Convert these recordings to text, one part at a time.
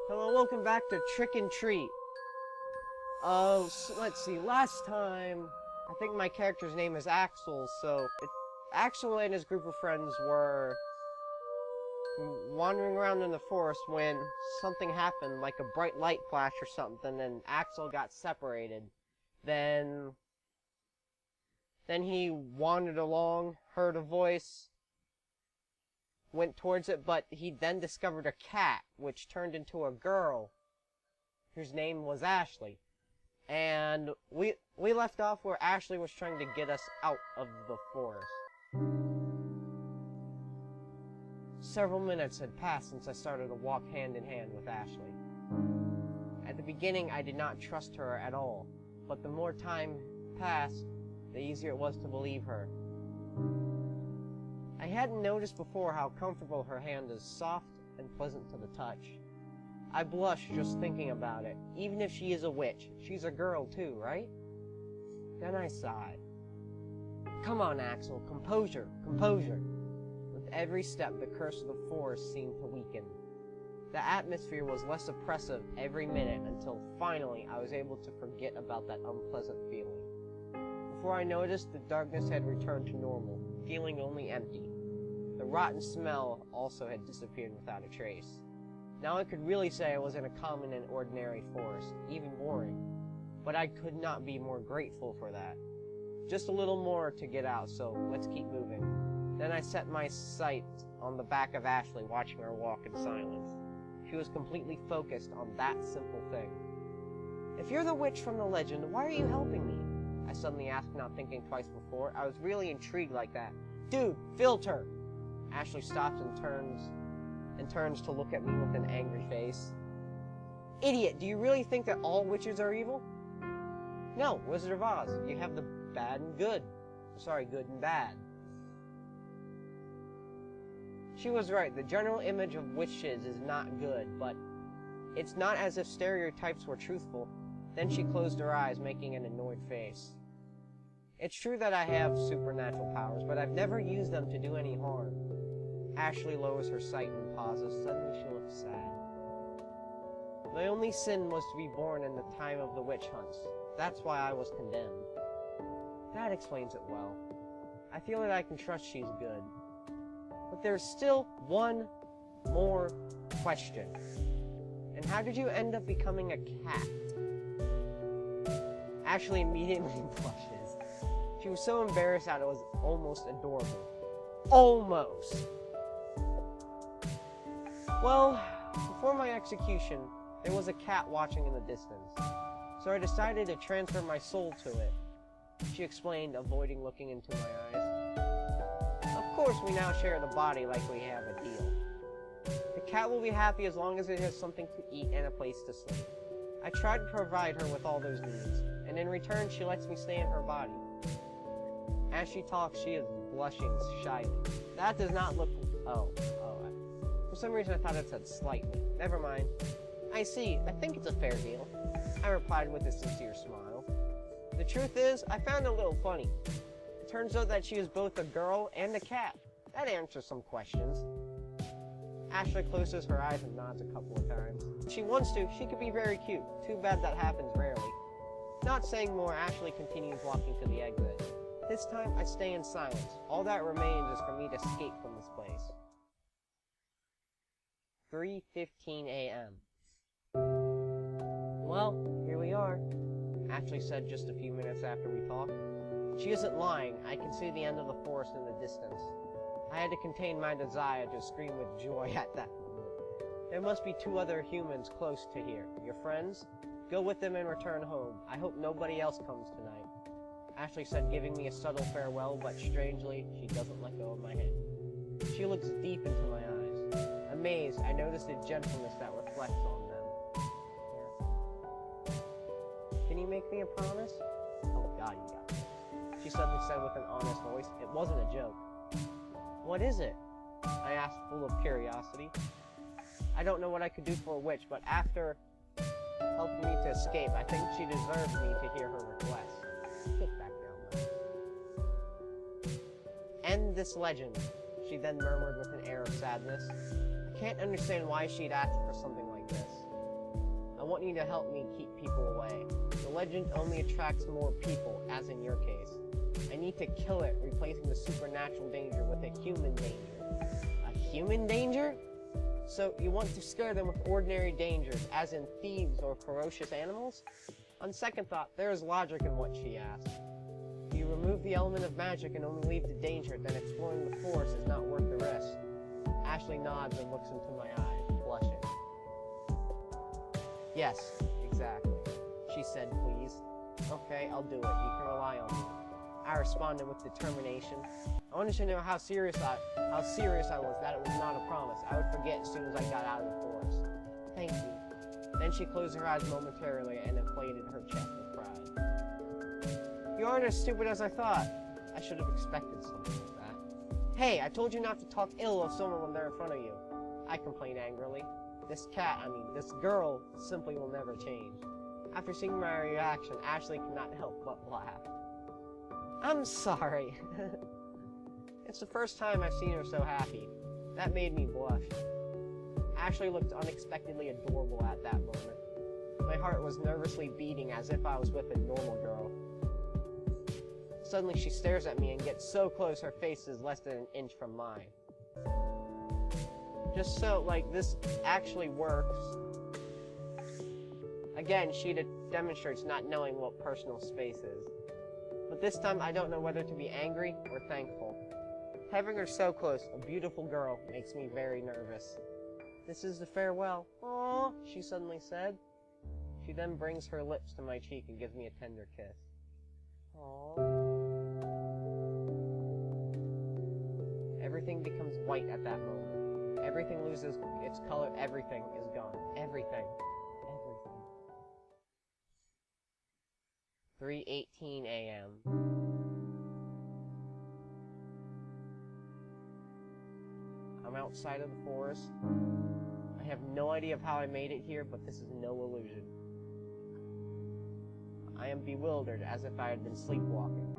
Hello, welcome back to Trick and Treat. Let's see, last time, I think my character's name is Axel, Axel and his group of friends were wandering around in the forest when something happened, like a bright light flash or something, and Axel got separated. Then he wandered along, heard a voice, went towards it, but he then discovered a cat, which turned into a girl, whose name was Ashley. And we left off where Ashley was trying to get us out of the forest. Several minutes had passed since I started to walk hand in hand with Ashley. At the beginning, I did not trust her at all, but the more time passed, the easier it was to believe her. I hadn't noticed before how comfortable her hand is, soft and pleasant to the touch. I blush just thinking about it. Even if she is a witch, she's a girl too, right? Then I sighed. Come on, Axel, composure, composure. With every step, the curse of the forest seemed to weaken. The atmosphere was less oppressive every minute until finally I was able to forget about that unpleasant feeling. Before I noticed, the darkness had returned to normal, feeling only empty. The rotten smell also had disappeared without a trace. Now I could really say I was in a common and ordinary forest, even boring. But I could not be more grateful for that. Just a little more to get out, so let's keep moving. Then I set my sight on the back of Ashley, watching her walk in silence. She was completely focused on that simple thing. If you're the witch from the legend, why are you helping me? I suddenly asked, not thinking twice before. I was really intrigued like that. Dude, filter! Ashley stops and turns to look at me with an angry face. Idiot, do you really think that all witches are evil? No, Wizard of Oz, you have the bad and good. Sorry, good and bad. She was right, the general image of witches is not good, but it's not as if stereotypes were truthful. Then she closed her eyes, making an annoyed face. It's true that I have supernatural powers, but I've never used them to do any harm. Ashley lowers her sight and pauses. Suddenly she looks sad. My only sin was to be born in the time of the witch hunts. That's why I was condemned. That explains it well. I feel that I can trust she's good. But there's still one more question. And how did you end up becoming a cat? Ashley immediately blushes. She was so embarrassed that it was almost adorable. Almost! Well, before my execution, there was a cat watching in the distance, so I decided to transfer my soul to it, she explained, avoiding looking into my eyes. Of course, we now share the body like we have a deal. The cat will be happy as long as it has something to eat and a place to sleep. I tried to provide her with all those needs, and in return, she lets me stay in her body. As she talks, she is blushing shyly. That does not look... For some reason I thought it said slightly. Never mind. I see. I think it's a fair deal. I replied with a sincere smile. The truth is, I found it a little funny. It turns out that she is both a girl and a cat. That answers some questions. Ashley closes her eyes and nods a couple of times. If she wants to, she could be very cute. Too bad that happens rarely. Not saying more, Ashley continues walking to the exit. This time, I stay in silence. All that remains is for me to escape from this place. 3:15 a.m. Well, here we are, Ashley said just a few minutes after we talked. She isn't lying. I can see the end of the forest in the distance. I had to contain my desire to scream with joy at that moment. There must be 2 other humans close to here. Your friends? Go with them and return home. I hope nobody else comes tonight. Ashley said, giving me a subtle farewell, but strangely, she doesn't let go of my hand. She looks deep into my eyes. Amazed, I notice the gentleness that reflects on them. Can you make me a promise? Oh God, you got it. She suddenly said with an honest voice. It wasn't a joke. What is it? I asked, full of curiosity. I don't know what I could do for a witch, but after helping me to escape, I think she deserves me to hear her request. Get back down there. End this legend, she then murmured with an air of sadness. I can't understand why she'd ask for something like this. want you to help me keep people away. The legend only attracts more people, as in your case. I need to kill it, replacing the supernatural danger with a human danger. A human danger? So you want to scare them with ordinary dangers, as in thieves or ferocious animals? On second thought, there is logic in what she asked. If you remove the element of magic and only leave the danger, then exploring the forest is not worth the risk. Ashley nods and looks into my eyes, blushing. Yes, exactly, she said, pleased. Okay, I'll do it. You can rely on me. I responded with determination. I wanted to know how serious I was, that it was not a promise. I would forget as soon as I got out of the forest. Thank you. Then she closed her eyes momentarily and inflated her chest with pride. You aren't as stupid as I thought. I should have expected something like that. Hey, I told you not to talk ill of someone when they're in front of you. I complained angrily. This girl simply will never change. After seeing my reaction, Ashley could not help but laugh. I'm sorry. It's the first time I've seen her so happy. That made me blush. Ashley looked unexpectedly adorable at that moment. My heart was nervously beating as if I was with a normal girl. Suddenly she stares at me and gets so close her face is less than an inch from mine. Just so, like, this actually works. Again, she demonstrates not knowing what personal space is. But this time, I don't know whether to be angry or thankful. Having her so close, a beautiful girl, makes me very nervous. This is the farewell. Aww, she suddenly said. She then brings her lips to my cheek and gives me a tender kiss. Aww. Everything becomes white at that moment. Everything loses its color. Everything is gone. Everything. 3:18 a.m. I'm outside of the forest. I have no idea of how I made it here, but this is no illusion. I am bewildered, as if I had been sleepwalking.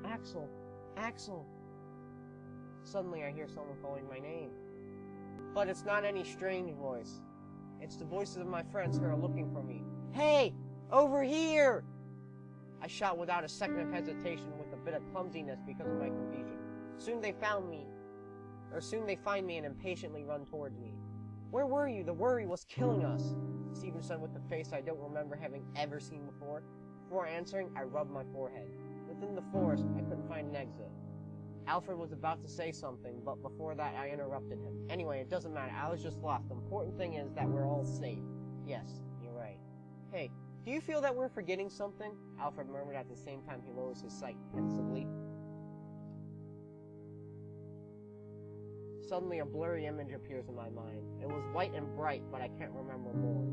Axel! Axel! Suddenly I hear someone calling my name. But it's not any strange voice. It's the voices of my friends who are looking for me. Hey! Over here! I shout without a second of hesitation with a bit of clumsiness because of my confusion. Soon they find me and impatiently run towards me. Where were you? The worry was killing us, Steven said with a face I don't remember having ever seen before. Before answering, I rubbed my forehead. Within the forest, I couldn't find an exit. Alfred was about to say something, but before that I interrupted him. Anyway, it doesn't matter. I was just lost. The important thing is that we're all safe. Yes, you're right. Hey, do you feel that we're forgetting something? Alfred murmured at the same time he lowers his sight pensively. Suddenly a blurry image appears in my mind. It was white and bright, but I can't remember more.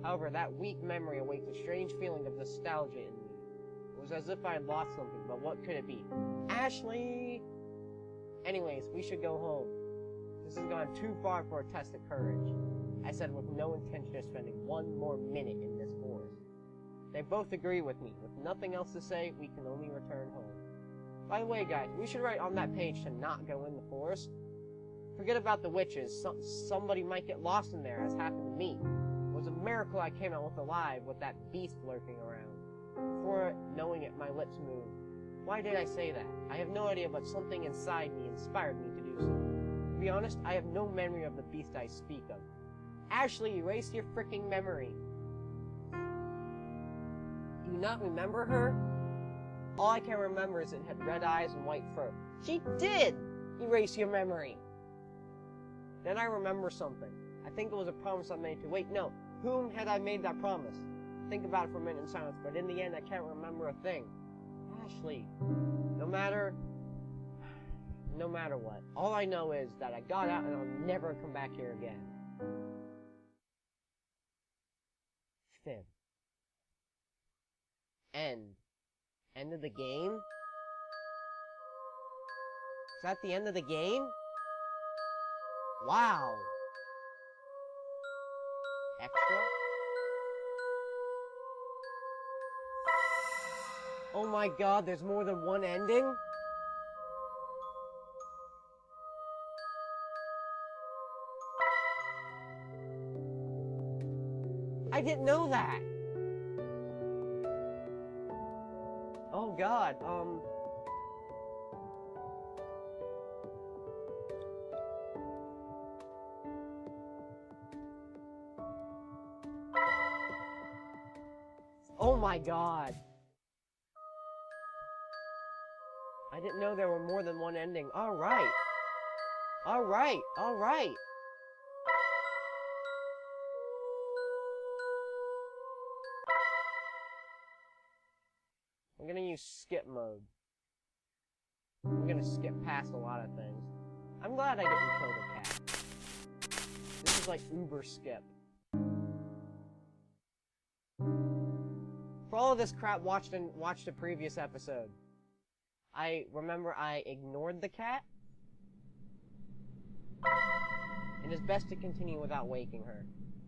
However, that weak memory awakes a strange feeling of nostalgia in me. It was as if I had lost something, but what could it be? Ashley! Anyways, we should go home. This has gone too far for a test of courage, I said with no intention of spending one more minute in this forest. They both agree with me. With nothing else to say, we can only return home. By the way, guys, we should write on that page to not go in the forest. Forget about the witches. Somebody might get lost in there, as happened to me. It was a miracle I came out with alive with that beast lurking around. Before knowing it, my lips moved. Why did I say that? I have no idea, but something inside me inspired me to do so. To be honest, I have no memory of the beast I speak of. Ashley, erase your freaking memory. Do you not remember her? All I can remember is it had red eyes and white fur. She did erase your memory. Then I remember something. I think it was a promise I made to... Wait, no. Whom had I made that promise? Think about it for a minute in silence, but in the end, I can't remember a thing. Ashley. No matter what. All I know is that I got out and I'll never come back here again. Fib. End. End of the game? Is that the end of the game? Wow. Extra? Oh my god, there's more than one ending? I didn't know that! Oh god, oh my god! I didn't know there were more than one ending. Alright! Alright! Alright! I'm gonna use skip mode. I'm gonna skip past a lot of things. I'm glad I didn't kill the cat. This is like uber skip. For all of this crap, watched a previous episode. I remember I ignored the cat. It is best to continue without waking her.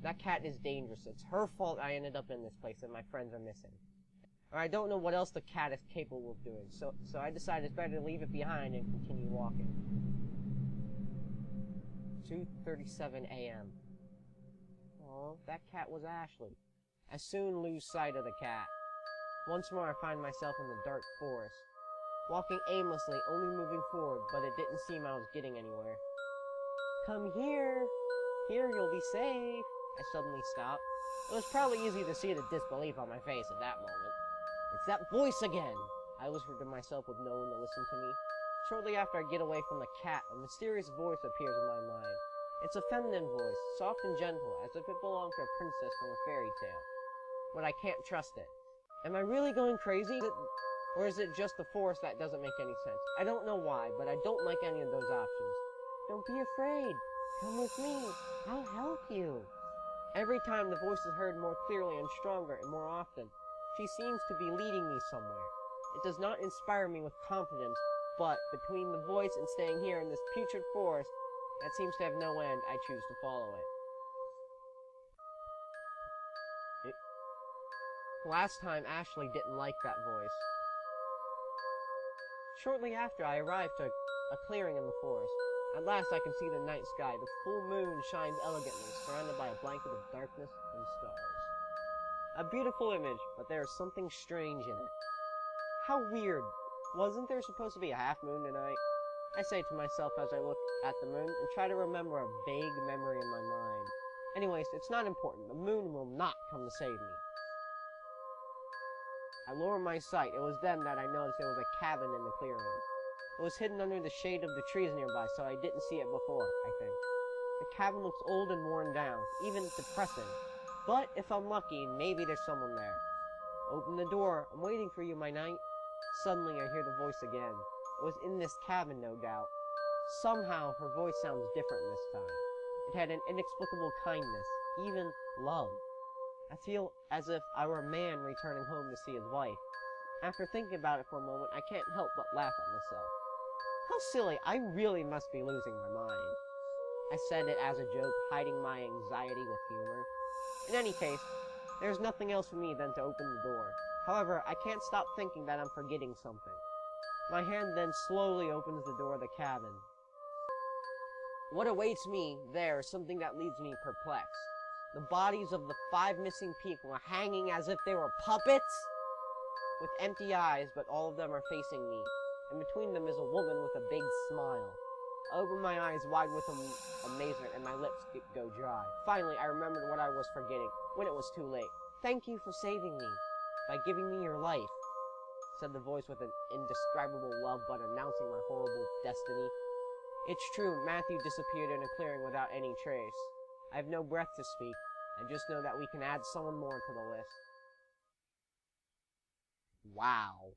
That cat is dangerous. It's her fault I ended up in this place and my friends are missing. Or I don't know what else the cat is capable of doing, so I decided it's better to leave it behind and continue walking. 2:37 a.m. Oh, that cat was Ashley. I soon lose sight of the cat. Once more I find myself in the dark forest, walking aimlessly, only moving forward, but it didn't seem I was getting anywhere. Come here! Here you'll be safe! I suddenly stopped. It was probably easy to see the disbelief on my face at that moment. It's that voice again! I whispered to myself with no one to listen to me. Shortly after I get away from the cat, a mysterious voice appears in my mind. It's a feminine voice, soft and gentle, as if it belonged to a princess from a fairy tale. But I can't trust it. Am I really going crazy? Or is it just the forest that doesn't make any sense? I don't know why, but I don't like any of those options. Don't be afraid. Come with me. I'll help you. Every time the voice is heard more clearly and stronger and more often. She seems to be leading me somewhere. It does not inspire me with confidence, but between the voice and staying here in this putrid forest that seems to have no end, I choose to follow it. Last time, Ashley didn't like that voice. Shortly after, I arrived to a clearing in the forest. At last, I can see the night sky. The full moon shines elegantly, surrounded by a blanket of darkness and stars. A beautiful image, but there is something strange in it. How weird. Wasn't there supposed to be a half moon tonight? I say to myself as I look at the moon and try to remember a vague memory in my mind. Anyways, it's not important. The moon will not come to save me. I lower my sight. It was then that I noticed there was a cabin in the clearing. It was hidden under the shade of the trees nearby, so I didn't see it before, I think. The cabin looks old and worn down, even depressing. But if I'm lucky, maybe there's someone there. Open the door. I'm waiting for you, my knight. Suddenly, I hear the voice again. It was in this cabin, no doubt. Somehow, her voice sounds different this time. It had an inexplicable kindness, even love. I feel as if I were a man returning home to see his wife. After thinking about it for a moment, I can't help but laugh at myself. How silly, I really must be losing my mind. I said it as a joke, hiding my anxiety with humor. In any case, there's nothing else for me than to open the door. However, I can't stop thinking that I'm forgetting something. My hand then slowly opens the door of the cabin. What awaits me there is something that leaves me perplexed. The bodies of the 5 missing people are hanging as if they were puppets, with empty eyes, but all of them are facing me, and between them is a woman with a big smile. I open my eyes wide with amazement, and my lips go dry. Finally, I remembered what I was forgetting, when it was too late. Thank you for saving me, by giving me your life, said the voice with an indescribable love but announcing my horrible destiny. It's true, Matthew disappeared in a clearing without any trace. I have no breath to speak. I just know that we can add someone more to the list. Wow.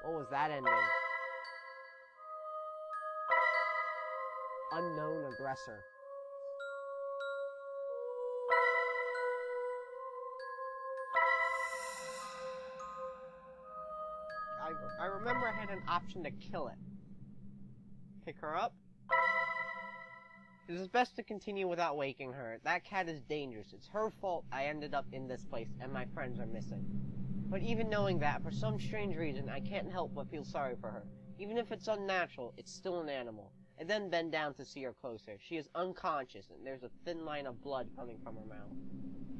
What was that ending? Unknown aggressor. I remember I had an option to kill it. Pick her up. It is best to continue without waking her. That cat is dangerous. It's her fault I ended up in this place and my friends are missing. But even knowing that, for some strange reason, I can't help but feel sorry for her. Even if it's unnatural, it's still an animal. I then bend down to see her closer. She is unconscious, and there's a thin line of blood coming from her mouth.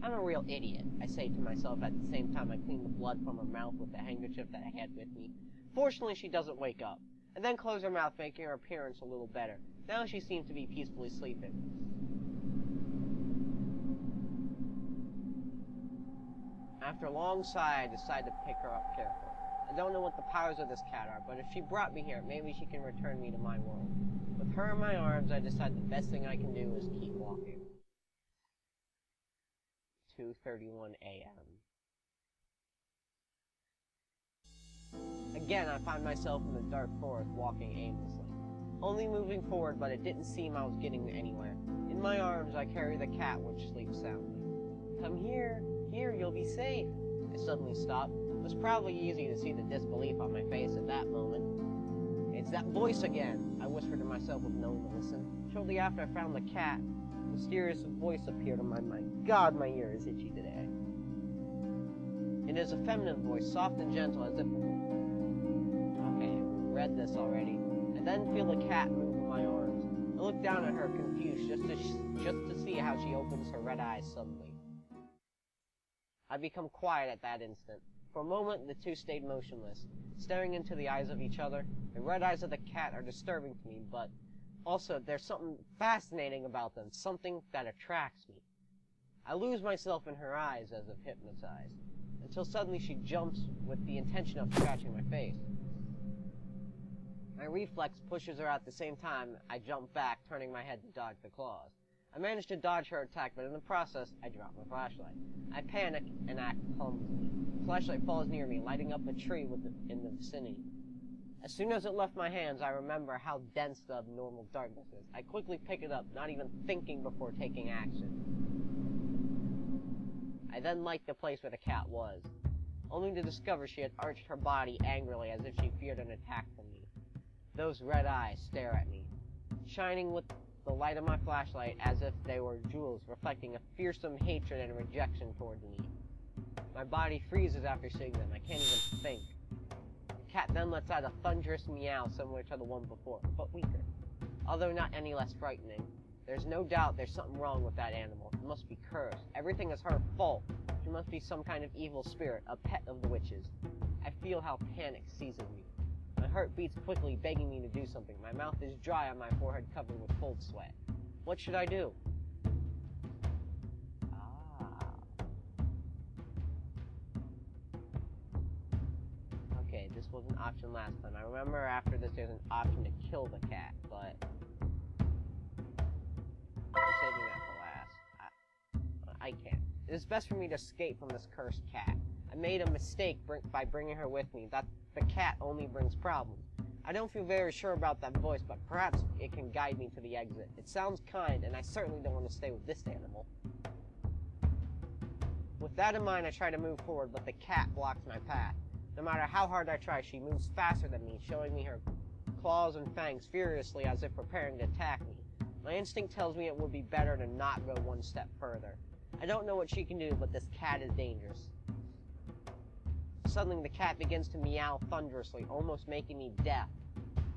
I'm a real idiot, I say to myself at the same time I clean the blood from her mouth with the handkerchief that I had with me. Fortunately, she doesn't wake up. I then close her mouth, making her appearance a little better. Now she seems to be peacefully sleeping. After a long sigh, I decide to pick her up carefully. I don't know what the powers of this cat are, but if she brought me here, maybe she can return me to my world. With her in my arms, I decide the best thing I can do is keep walking. 2:31 a.m. Again, I find myself in the dark forest walking aimlessly. Only moving forward, but it didn't seem I was getting anywhere. In my arms, I carry the cat, which sleeps soundly. Come here, you'll be safe. I suddenly stop. It was probably easy to see the disbelief on my face at that moment. It's that voice again, I whispered to myself with no one to listen. Shortly after I found the cat, a mysterious voice appeared in my mind. God, my ear is itchy today. It is a feminine voice, soft and gentle, as if... Okay, read this already. I then feel the cat move in my arms. I look down at her, confused, just to see how she opens her red eyes suddenly. I become quiet at that instant. For a moment, the two stayed motionless, staring into the eyes of each other. The red eyes of the cat are disturbing to me, but also there's something fascinating about them, something that attracts me. I lose myself in her eyes as if hypnotized, until suddenly she jumps with the intention of scratching my face. My reflex pushes her at the same time I jump back, turning my head to dodge the claws. I manage to dodge her attack, but in the process, I drop my flashlight. I panic and act clumsily. The flashlight falls near me, lighting up a tree in the vicinity. As soon as it left my hands, I remember how dense the abnormal darkness is. I quickly pick it up, not even thinking before taking action. I then light the place where the cat was, only to discover she had arched her body angrily as if she feared an attack from me. Those red eyes stare at me, shining with the light of my flashlight as if they were jewels, reflecting a fearsome hatred and rejection towards me. My body freezes after seeing them. I can't even think. The cat then lets out a thunderous meow similar to the one before, but weaker, although not any less frightening. There's no doubt there's something wrong with that animal. It must be cursed. Everything is her fault. She must be some kind of evil spirit, a pet of the witches. I feel how panic seizes me. My heart beats quickly, begging me to do something. My mouth is dry on my forehead covered with cold sweat. What should I do? Okay, this was an option last time. I remember after this there's an option to kill the cat, but... I'm saving that for last. I can't. It is best for me to escape from this cursed cat. I made a mistake by bringing her with me. That the cat only brings problems. I don't feel very sure about that voice, but perhaps it can guide me to the exit. It sounds kind, and I certainly don't want to stay with this animal. With that in mind, I try to move forward, but the cat blocks my path. No matter how hard I try, she moves faster than me, showing me her claws and fangs furiously as if preparing to attack me. My instinct tells me it would be better to not go one step further. I don't know what she can do, but this cat is dangerous. Suddenly, the cat begins to meow thunderously, almost making me deaf.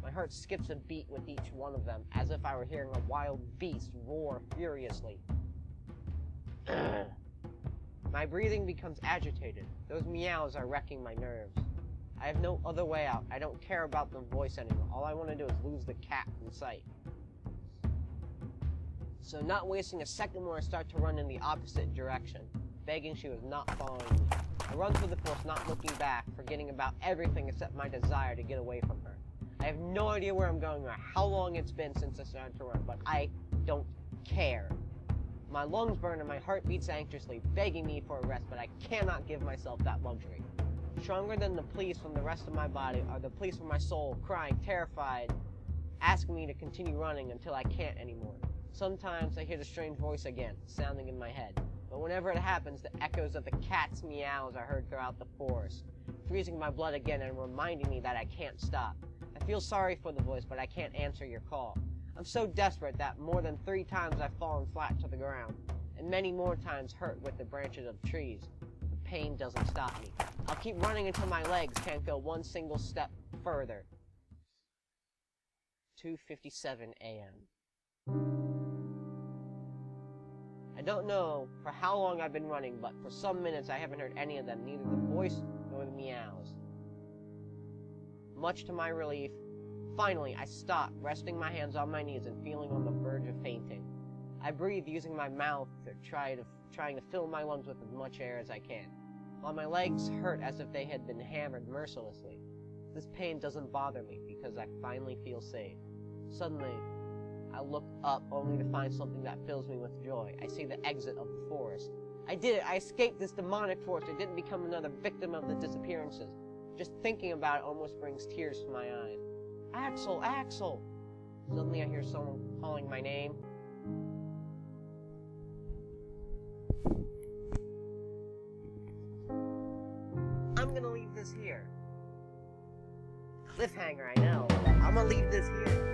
My heart skips a beat with each one of them, as if I were hearing a wild beast roar furiously. My breathing becomes agitated. Those meows are wrecking my nerves. I have no other way out. I don't care about the voice anymore. All I want to do is lose the cat from sight. So not wasting a second more, I start to run in the opposite direction, begging she was not following me. I run through the forest, not looking back, forgetting about everything except my desire to get away from her. I have no idea where I'm going or how long it's been since I started to run, but I don't care. My lungs burn and my heart beats anxiously, begging me for a rest, but I cannot give myself that luxury. Stronger than the pleas from the rest of my body are the pleas from my soul, crying, terrified, asking me to continue running until I can't anymore. Sometimes I hear the strange voice again, sounding in my head. But whenever it happens, the echoes of the cat's meows are heard throughout the forest, freezing my blood again and reminding me that I can't stop. I feel sorry for the voice, but I can't answer your call. I'm so desperate that more than 3 times I've fallen flat to the ground, and many more times hurt with the branches of trees. The pain doesn't stop me. I'll keep running until my legs can't go one single step further. 2:57 a.m. I don't know for how long I've been running, but for some minutes I haven't heard any of them, neither the voice nor the meows. Much to my relief, finally I stop, resting my hands on my knees and feeling on the verge of fainting. I breathe using my mouth, trying to fill my lungs with as much air as I can, while my legs hurt as if they had been hammered mercilessly. This pain doesn't bother me because I finally feel safe. Suddenly, I look up only to find something that fills me with joy. I see the exit of the forest. I did it! I escaped this demonic force. I didn't become another victim of the disappearances. Just thinking about it almost brings tears to my eyes. Axel! Axel! Suddenly I hear someone calling my name. I'm gonna leave this here. Cliffhanger, I know. I'm gonna leave this here.